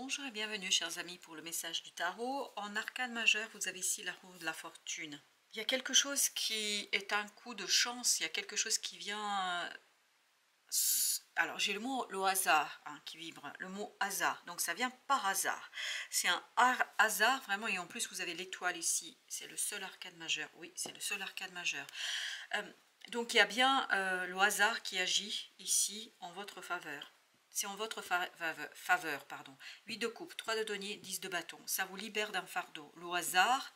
Bonjour et bienvenue chers amis pour le message du tarot. En arcane majeur, vous avez ici la roue de la fortune. Il y a quelque chose qui est un coup de chance, il y a quelque chose qui vient... Alors j'ai le hasard qui vibre, le mot hasard, donc ça vient par hasard. C'est un hasard vraiment, et en plus vous avez l'étoile ici, c'est le seul arcane majeur, oui c'est le seul arcane majeur. Donc il y a bien le hasard qui agit ici en votre faveur. C'est en votre faveur, pardon. 8 de coupe, 3 de denier, 10 de bâton. Ça vous libère d'un fardeau. Le hasard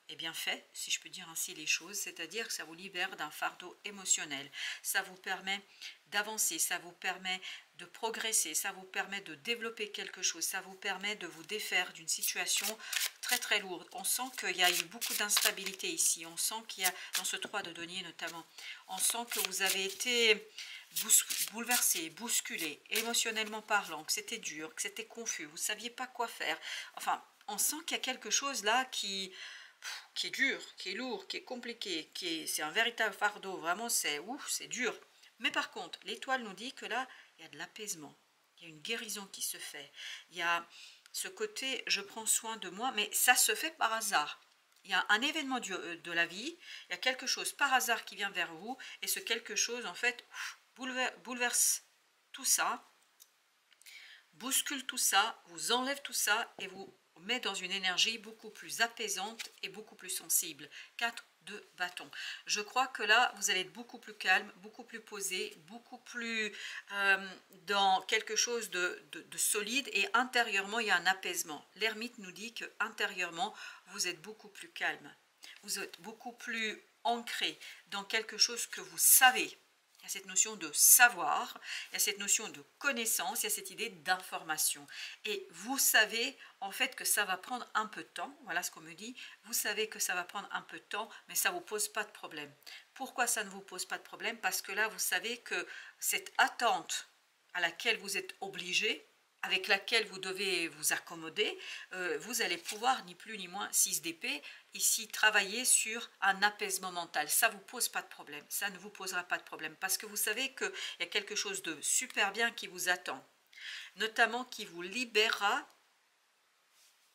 est bien fait, si je peux dire ainsi les choses, c'est-à-dire que ça vous libère d'un fardeau émotionnel. Ça vous permet d'avancer, ça vous permet de progresser, ça vous permet de développer quelque chose, ça vous permet de vous défaire d'une situation très très lourde. On sent qu'il y a eu beaucoup d'instabilité ici, on sent qu'il y a, dans ce 3 de denier notamment, on sent que vous avez été bouleversé, bousculé, émotionnellement parlant, que c'était dur, que c'était confus, vous ne saviez pas quoi faire. Enfin, on sent qu'il y a quelque chose là qui est dur, qui est lourd, qui est compliqué, c'est un véritable fardeau, vraiment c'est dur. Mais par contre, l'étoile nous dit que là, il y a de l'apaisement, il y a une guérison qui se fait, il y a ce côté je prends soin de moi, mais ça se fait par hasard. Il y a un événement de la vie, il y a quelque chose par hasard qui vient vers vous, et ce quelque chose en fait bouleverse tout ça, bouscule tout ça, vous enlève tout ça et vous met dans une énergie beaucoup plus apaisante et beaucoup plus sensible. 4 de bâton. Je crois que là, vous allez être beaucoup plus calme, beaucoup plus posé, beaucoup plus dans quelque chose de solide, et intérieurement, il y a un apaisement. L'ermite nous dit que intérieurement, vous êtes beaucoup plus calme. Vous êtes beaucoup plus ancré dans quelque chose que vous savez. Il y a cette notion de savoir, il y a cette notion de connaissance, il y a cette idée d'information. Et vous savez en fait que ça va prendre un peu de temps, voilà ce qu'on me dit, vous savez que ça va prendre un peu de temps, mais ça ne vous pose pas de problème. Pourquoi ça ne vous pose pas de problème? Parce que là, vous savez que cette attente à laquelle vous êtes obligé, avec laquelle vous devez vous accommoder, vous allez pouvoir, ni plus ni moins, 6 d'épée, ici travailler sur un apaisement mental. Ça ne vous pose pas de problème, ça ne vous posera pas de problème, parce que vous savez qu'il y a quelque chose de super bien qui vous attend, notamment qui vous libérera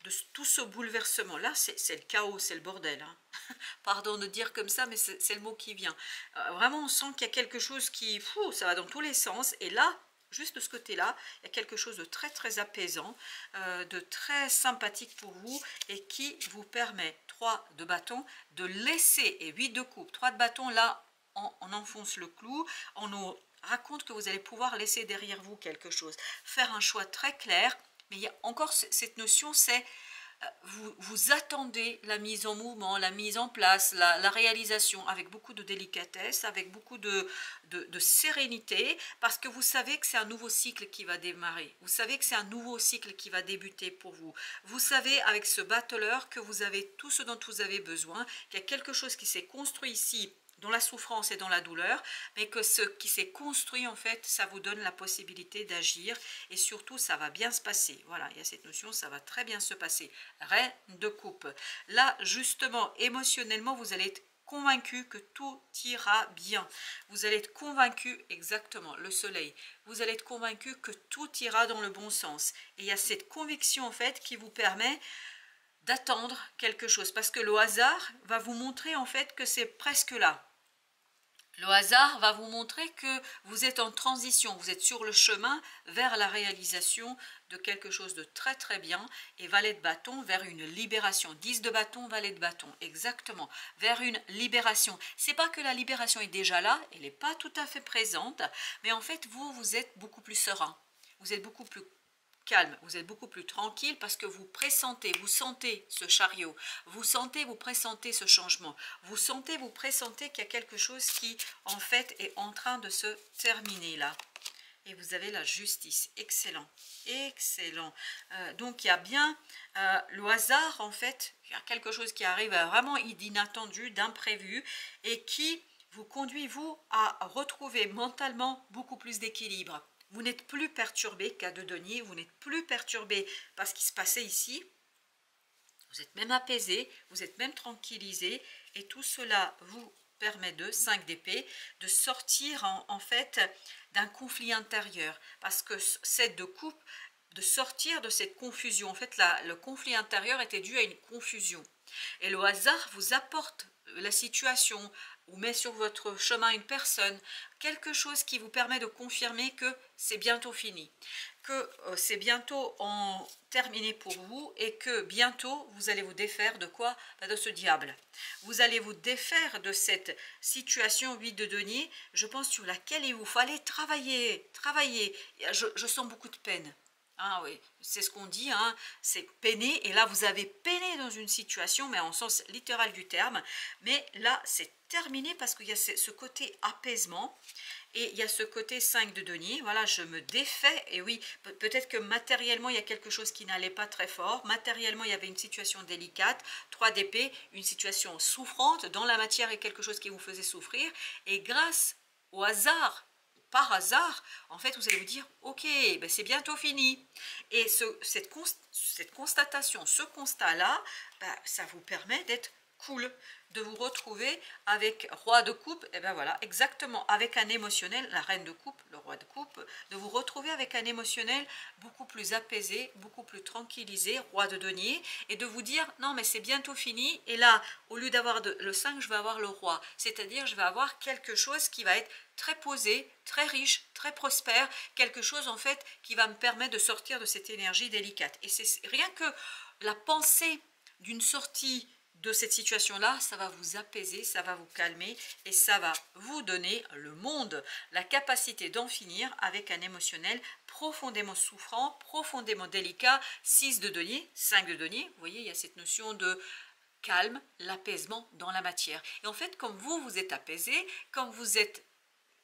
de tout ce bouleversement. Là, c'est le chaos, c'est le bordel. Pardon de dire comme ça, mais c'est le mot qui vient. Vraiment, on sent qu'il y a quelque chose qui... ça va dans tous les sens, et là, juste de ce côté-là, il y a quelque chose de très très apaisant, de très sympathique pour vous, et qui vous permet, 3 de bâton, de laisser, et 8 de coupe, 3 de bâton, là, on enfonce le clou, on nous raconte que vous allez pouvoir laisser derrière vous quelque chose, faire un choix très clair, mais il y a encore cette notion, c'est... Vous attendez la mise en mouvement, la mise en place, la réalisation avec beaucoup de délicatesse, avec beaucoup de sérénité, parce que vous savez que c'est un nouveau cycle qui va démarrer. Vous savez que c'est un nouveau cycle qui va débuter pour vous. Vous savez avec ce battleur que vous avez tout ce dont vous avez besoin, qu'il y a quelque chose qui s'est construit ici, dans la souffrance et dans la douleur, mais que ce qui s'est construit, en fait, ça vous donne la possibilité d'agir, et surtout, ça va bien se passer. Voilà, il y a cette notion, ça va très bien se passer. Reine de coupe. Là, justement, émotionnellement, vous allez être convaincu que tout ira bien. Vous allez être convaincu, exactement, le soleil, vous allez être convaincu que tout ira dans le bon sens. Et il y a cette conviction, en fait, qui vous permet d'attendre quelque chose, parce que le hasard va vous montrer, en fait, que c'est presque là. Le hasard va vous montrer que vous êtes en transition, vous êtes sur le chemin vers la réalisation de quelque chose de très très bien, et valet de bâton vers une libération. 10 de bâton, valet de bâton, exactement, vers une libération. C'est pas que la libération est déjà là, elle n'est pas tout à fait présente, mais en fait vous êtes beaucoup plus serein, vous êtes beaucoup plus calme, vous êtes beaucoup plus tranquille, parce que vous pressentez, vous sentez ce chariot, vous sentez, vous pressentez ce changement, vous sentez, vous pressentez qu'il y a quelque chose qui en fait est en train de se terminer là. Et vous avez la justice, excellent, excellent. Donc il y a bien le hasard, en fait, il y a quelque chose qui arrive vraiment d'inattendu, d'imprévu, et qui vous conduit, vous, à retrouver mentalement beaucoup plus d'équilibre. Vous n'êtes plus perturbé, cas de denier, vous n'êtes plus perturbé par ce qui se passait ici. Vous êtes même apaisé, vous êtes même tranquillisé, et tout cela vous permet de, 5 d'épée, de sortir en fait d'un conflit intérieur. Parce que 7 de coupe de sortir de cette confusion. En fait, le conflit intérieur était dû à une confusion. Et le hasard vous apporte la situation ou met sur votre chemin une personne, quelque chose qui vous permet de confirmer que c'est bientôt fini, que c'est bientôt terminé pour vous et que bientôt vous allez vous défaire de quoi? De ce diable. Vous allez vous défaire de cette situation 8 de denier, je pense, sur laquelle il vous fallait travailler. Je sens beaucoup de peine. Ah oui, c'est ce qu'on dit, hein, c'est peiner, et là vous avez peiné dans une situation, mais en sens littéral du terme, mais là c'est terminé parce qu'il y a ce côté apaisement, et il y a ce côté 5 de denier, voilà, je me défais, et oui, peut-être que matériellement il y a quelque chose qui n'allait pas très fort, matériellement il y avait une situation délicate, 3 d'épée, une situation souffrante, dans la matière il y a quelque chose qui vous faisait souffrir, et grâce au hasard, par hasard, en fait, vous allez vous dire, ok, ben c'est bientôt fini. Et cette constatation, ce constat-là, ben, ça vous permet d'être cool, de vous retrouver avec roi de coupe, et ben voilà, exactement, avec un émotionnel, la reine de coupe, le roi de coupe, de vous retrouver avec un émotionnel beaucoup plus apaisé, beaucoup plus tranquillisé, roi de denier, et de vous dire, non mais c'est bientôt fini, et là, au lieu d'avoir le 5, je vais avoir le roi, c'est-à-dire je vais avoir quelque chose qui va être très posé, très riche, très prospère, quelque chose en fait qui va me permettre de sortir de cette énergie délicate. Et c'est rien que la pensée d'une sortie de cette situation-là, ça va vous apaiser, ça va vous calmer et ça va vous donner le monde, la capacité d'en finir avec un émotionnel profondément souffrant, profondément délicat, 6 de denier, 5 de denier, vous voyez, il y a cette notion de calme, l'apaisement dans la matière. Et en fait, comme vous êtes apaisé, comme vous êtes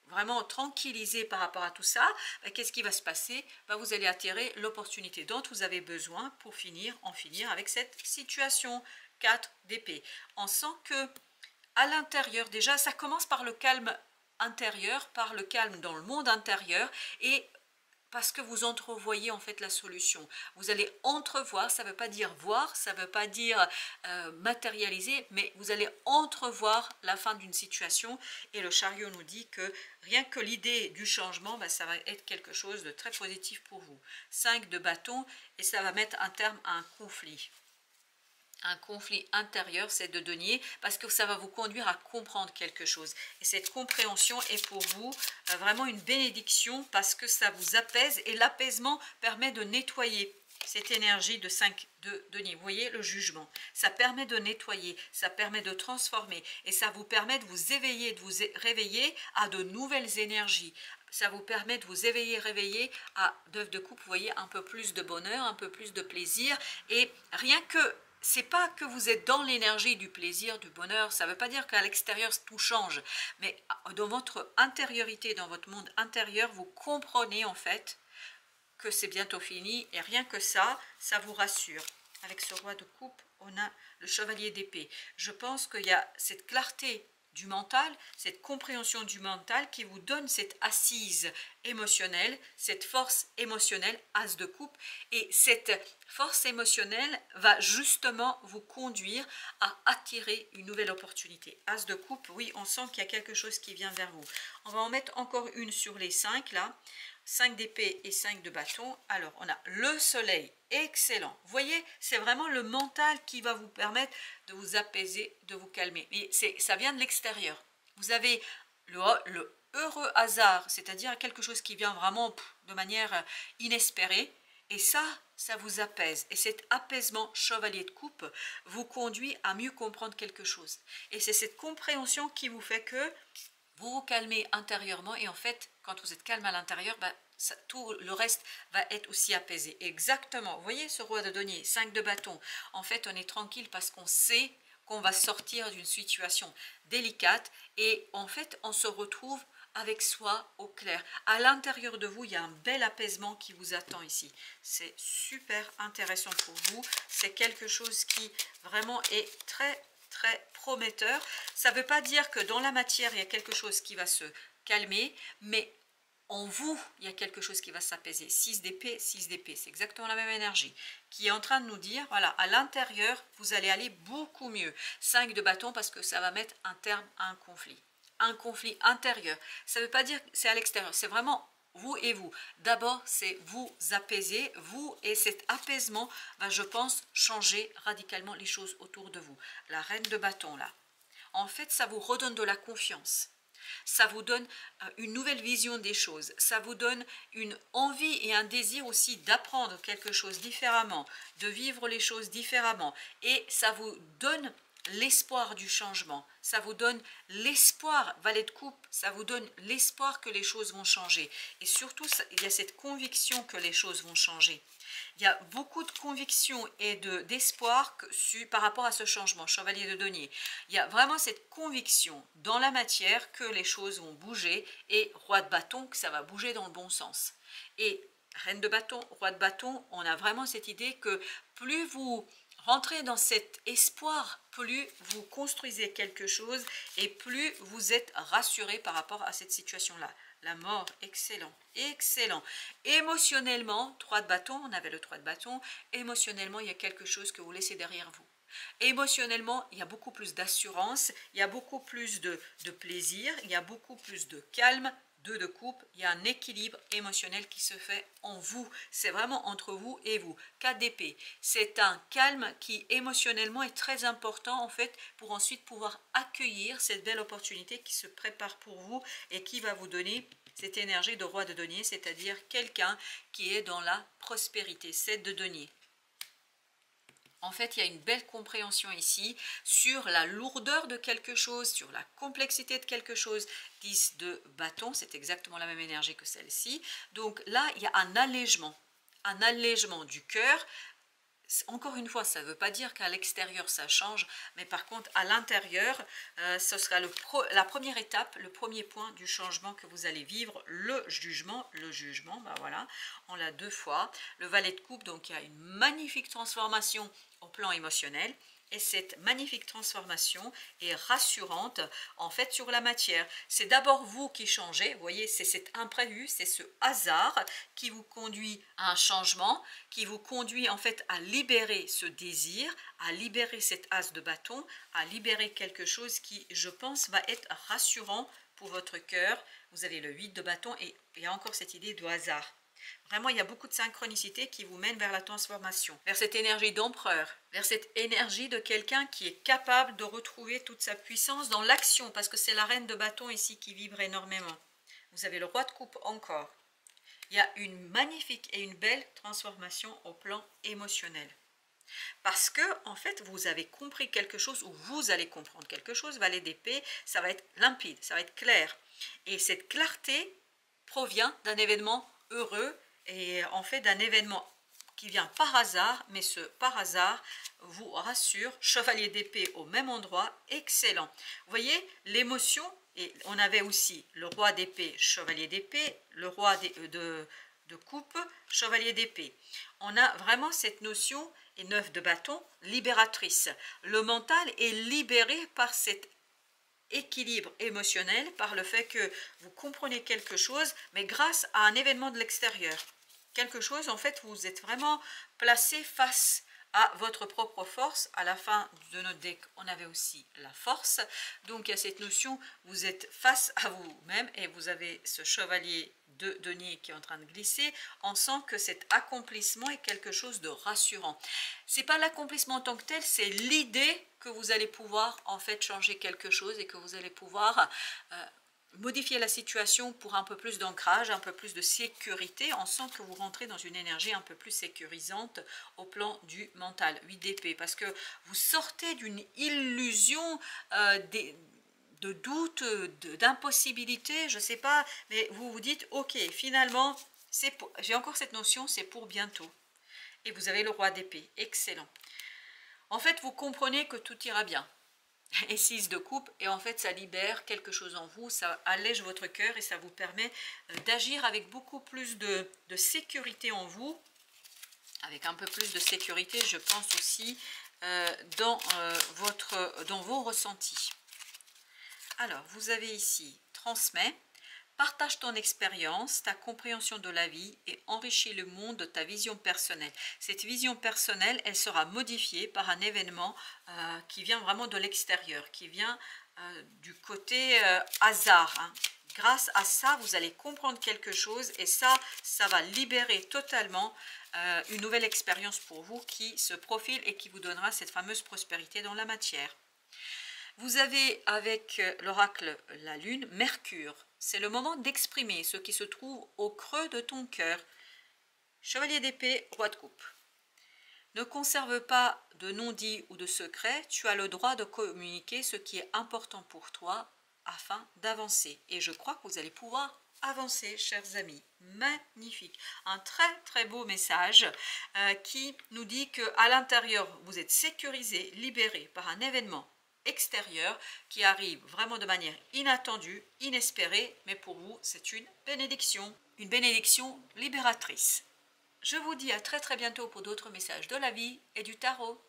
vraiment tranquillisé par rapport à tout ça, qu'est-ce qui va se passer? Vous allez attirer l'opportunité dont vous avez besoin pour en finir avec cette situation. 4 d'épée. On sent que à l'intérieur, déjà, ça commence par le calme intérieur, par le calme dans le monde intérieur, et parce que vous entrevoyez en fait la solution. Vous allez entrevoir, ça ne veut pas dire voir, ça ne veut pas dire matérialiser, mais vous allez entrevoir la fin d'une situation, et le chariot nous dit que rien que l'idée du changement, ça va être quelque chose de très positif pour vous. 5 de bâton, et ça va mettre un terme à un conflit. Un conflit intérieur, c'est de denier, parce que ça va vous conduire à comprendre quelque chose. Et cette compréhension est pour vous vraiment une bénédiction, parce que ça vous apaise, et l'apaisement permet de nettoyer cette énergie de 5 de denier. Vous voyez le jugement, ça permet de nettoyer, ça permet de transformer, et ça vous permet de vous éveiller, de vous réveiller à de nouvelles énergies. Ça vous permet de vous éveiller, réveiller à 9 de coupe, vous voyez, un peu plus de bonheur, un peu plus de plaisir, et rien que c'est pas que vous êtes dans l'énergie du plaisir, du bonheur, ça ne veut pas dire qu'à l'extérieur tout change, mais dans votre intériorité, dans votre monde intérieur, vous comprenez en fait que c'est bientôt fini, et rien que ça, ça vous rassure. Avec ce roi de coupe, on a le chevalier d'épée. Je pense qu'il y a cette clarté du mental, cette compréhension du mental qui vous donne cette assise émotionnelle, cette force émotionnelle, as de coupe, et cette force émotionnelle va justement vous conduire à attirer une nouvelle opportunité. As de coupe, oui, on sent qu'il y a quelque chose qui vient vers vous. On va en mettre encore une sur les 5 là. 5 d'épée et 5 de bâton. Alors, on a le soleil, excellent. Vous voyez, c'est vraiment le mental qui va vous permettre de vous apaiser, de vous calmer. Mais ça vient de l'extérieur. Vous avez le heureux hasard, c'est-à-dire quelque chose qui vient vraiment de manière inespérée. Et ça vous apaise. Et cet apaisement chevalier de coupe vous conduit à mieux comprendre quelque chose. Et c'est cette compréhension qui vous fait que vous vous calmez intérieurement, et en fait, quand vous êtes calme à l'intérieur, tout le reste va être aussi apaisé. Exactement, vous voyez ce roi de denier, 5 de bâton. En fait, on est tranquille parce qu'on sait qu'on va sortir d'une situation délicate, et en fait, on se retrouve avec soi au clair. À l'intérieur de vous, il y a un bel apaisement qui vous attend ici. C'est super intéressant pour vous. C'est quelque chose qui vraiment est très prometteur. Ça ne veut pas dire que dans la matière il y a quelque chose qui va se calmer, mais en vous il y a quelque chose qui va s'apaiser. 6 d'épée, c'est exactement la même énergie qui est en train de nous dire, voilà, à l'intérieur vous allez aller beaucoup mieux. 5 de bâton, parce que ça va mettre un terme à un conflit intérieur. Ça ne veut pas dire que c'est à l'extérieur, c'est vraiment vous et vous. D'abord, c'est vous apaiser, vous, et cet apaisement va, je pense, changer radicalement les choses autour de vous. La reine de bâton, là, en fait, ça vous redonne de la confiance. Ça vous donne une nouvelle vision des choses. Ça vous donne une envie et un désir aussi d'apprendre quelque chose différemment, de vivre les choses différemment. Et ça vous donne l'espoir du changement. Ça vous donne l'espoir, valet de coupe, ça vous donne l'espoir que les choses vont changer. Et surtout, il y a cette conviction que les choses vont changer. Il y a beaucoup de conviction et d'espoir par rapport à ce changement, chevalier de denier. Il y a vraiment cette conviction dans la matière que les choses vont bouger, et roi de bâton, que ça va bouger dans le bon sens. Et reine de bâton, roi de bâton, on a vraiment cette idée que plus vous rentrez dans cet espoir, plus vous construisez quelque chose et plus vous êtes rassuré par rapport à cette situation-là. La mort, excellent, excellent. Émotionnellement, 3 de bâton, on avait le 3 de bâton, émotionnellement, il y a quelque chose que vous laissez derrière vous. Émotionnellement, il y a beaucoup plus d'assurance, il y a beaucoup plus de plaisir, il y a beaucoup plus de calme. 2 de coupe, il y a un équilibre émotionnel qui se fait en vous. C'est vraiment entre vous et vous. 4 d'épée, c'est un calme qui émotionnellement est très important en fait pour ensuite pouvoir accueillir cette belle opportunité qui se prépare pour vous et qui va vous donner cette énergie de roi de denier, c'est-à-dire quelqu'un qui est dans la prospérité. 7 de denier. En fait, il y a une belle compréhension ici sur la lourdeur de quelque chose, sur la complexité de quelque chose. 10 de bâton, c'est exactement la même énergie que celle-ci. Donc là, il y a un allègement du cœur. Encore une fois, ça ne veut pas dire qu'à l'extérieur ça change, mais par contre à l'intérieur, ce sera la première étape, le premier point du changement que vous allez vivre, le jugement, ben voilà, on l'a 2 fois, le valet de coupe, donc il y a une magnifique transformation au plan émotionnel. Et cette magnifique transformation est rassurante en fait sur la matière. C'est d'abord vous qui changez, vous voyez, c'est cet imprévu, c'est ce hasard qui vous conduit à un changement, qui vous conduit en fait à libérer ce désir, à libérer cet as de bâton, à libérer quelque chose qui, je pense, va être rassurant pour votre cœur. Vous avez le 8 de bâton et il y a encore cette idée de hasard. Vraiment, il y a beaucoup de synchronicité qui vous mène vers la transformation, vers cette énergie d'empereur, vers cette énergie de quelqu'un qui est capable de retrouver toute sa puissance dans l'action, parce que c'est la reine de bâton ici qui vibre énormément. Vous avez le roi de coupe encore. Il y a une magnifique et une belle transformation au plan émotionnel. Parce que, en fait, vous avez compris quelque chose, ou vous allez comprendre quelque chose, valet d'épée, ça va être limpide, ça va être clair. Et cette clarté provient d'un événement heureux et en fait d'un événement qui vient par hasard, mais ce par hasard vous rassure. Chevalier d'épée au même endroit, excellent. Vous voyez l'émotion, et on avait aussi le roi d'épée, chevalier d'épée, le roi de coupe, chevalier d'épée. On a vraiment cette notion, et 9 de bâton, libératrice. Le mental est libéré par cette équilibre émotionnel, par le fait que vous comprenez quelque chose, mais grâce à un événement de l'extérieur. Quelque chose, en fait, vous êtes vraiment placé face à votre propre force. À la fin de notre deck, on avait aussi la force. Donc, il y a cette notion, vous êtes face à vous-même et vous avez ce chevalier de denier qui est en train de glisser. On sent que cet accomplissement est quelque chose de rassurant. C'est pas l'accomplissement en tant que tel, c'est l'idée que vous allez pouvoir en fait changer quelque chose et que vous allez pouvoir modifier la situation pour un peu plus d'ancrage, un peu plus de sécurité. On sent que vous rentrez dans une énergie un peu plus sécurisante au plan du mental. 8 d'épée, parce que vous sortez d'une illusion de doute, d'impossibilité, je ne sais pas, mais vous vous dites, ok, finalement, j'ai encore cette notion, c'est pour bientôt. Et vous avez le roi d'épée, excellent. En fait, vous comprenez que tout ira bien. Et 6 de coupe, et en fait, ça libère quelque chose en vous, ça allège votre cœur et ça vous permet d'agir avec beaucoup plus de sécurité en vous, avec un peu plus de sécurité, je pense aussi, dans vos ressentis. Alors, vous avez ici, transmets, partage ton expérience, ta compréhension de la vie et enrichis le monde de ta vision personnelle. Cette vision personnelle, elle sera modifiée par un événement qui vient vraiment de l'extérieur, qui vient du côté hasard, hein, grâce à ça, vous allez comprendre quelque chose et ça va libérer totalement une nouvelle expérience pour vous qui se profile et qui vous donnera cette fameuse prospérité dans la matière. Vous avez avec l'oracle la lune, Mercure. C'est le moment d'exprimer ce qui se trouve au creux de ton cœur. Chevalier d'épée, roi de coupe. Ne conserve pas de non-dit ou de secret, tu as le droit de communiquer ce qui est important pour toi afin d'avancer. Et je crois que vous allez pouvoir avancer, chers amis. Magnifique. Un très très beau message qui nous dit qu'à l'intérieur, vous êtes sécurisé, libéré par un événement extérieur qui arrive vraiment de manière inattendue, inespérée, mais pour vous, c'est une bénédiction libératrice. Je vous dis à très très bientôt pour d'autres messages de la vie et du tarot.